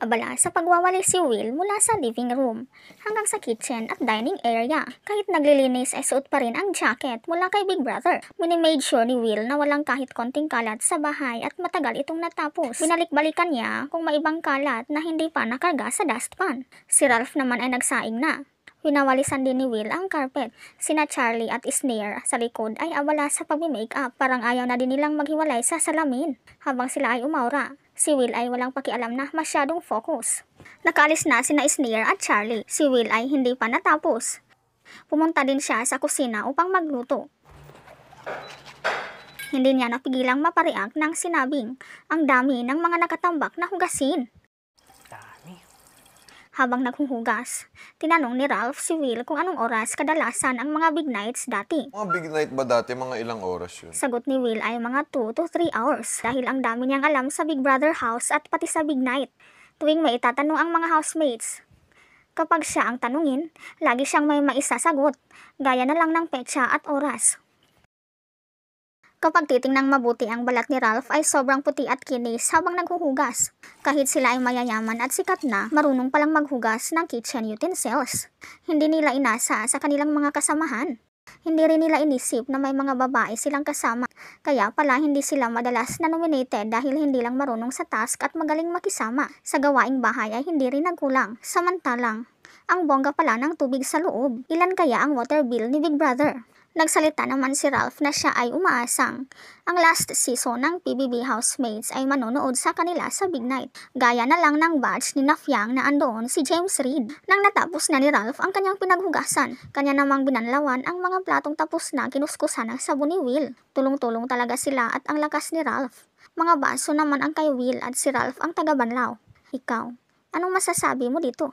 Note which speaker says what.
Speaker 1: Abala sa pagwawali si Will mula sa living room hanggang sa kitchen at dining area. Kahit naglilinis ay suot pa rin ang jacket mula kay Big Brother. Minimade sure ni Will na walang kahit konting kalat sa bahay at matagal itong natapos. Binalik-balikan niya kung may ibang kalat na hindi pa nakarga sa dustpan. Si Ralph naman ay nagsaing na. Winawalisan din ni Will ang carpet. Sina Charlie at Sneer sa likod ay abala sa pagmi-makeup. Parang ayaw na din nilang maghiwalay sa salamin. Habang sila ay umaura, si Will ay walang pakialam na masyadong focus. Nakaalis na sina Sneer at Charlie. Si Will ay hindi pa natapos. Pumunta din siya sa kusina upang magluto. Hindi niya napigilang mapareact nang sinabing ang dami ng mga nakatambak na hugasin. Habang naghuhugas, tinanong ni Ralph si Will kung anong oras kadalasan ang mga big nights dati.
Speaker 2: Mga big night ba dati? Mga ilang oras yun?
Speaker 1: Sagot ni Will ay mga 2 to 3 hours dahil ang dami niyang alam sa Big Brother house at pati sa big night. Tuwing may itatanong ang mga housemates, kapag siya ang tanungin, lagi siyang may maisasagot, gaya na lang ng petsa at oras. Kapag titingnang mabuti ang balat ni Ralph ay sobrang puti at kinis habang naghuhugas. Kahit sila ay mayayaman at sikat na, marunong palang maghugas ng kitchen utensils. Hindi nila inasa sa kanilang mga kasamahan. Hindi rin nila inisip na may mga babae silang kasama. Kaya pala hindi sila madalas na nominated dahil hindi lang marunong sa task at magaling makisama. Sa gawaing bahay ay hindi rin nagkulang. Samantalang, ang bongga pala ng tubig sa loob. Ilan kaya ang water bill ni Big Brother? Nagsalita naman si Ralph na siya ay umaasang ang last season ng PBB housemates ay manonood sa kanila sa big night. Gaya na lang ng batch ni Nafyang na andoon si James Reid. Nang natapos na ni Ralph ang kanyang pinaghugasan, kanya namang binanlawan ang mga platong tapos na kinuskusan ng sabon ni Will. Tulong-tulong talaga sila at ang lakas ni Ralph. Mga baso naman ang kay Will at si Ralph ang taga-banlaw. Ikaw, anong masasabi mo dito?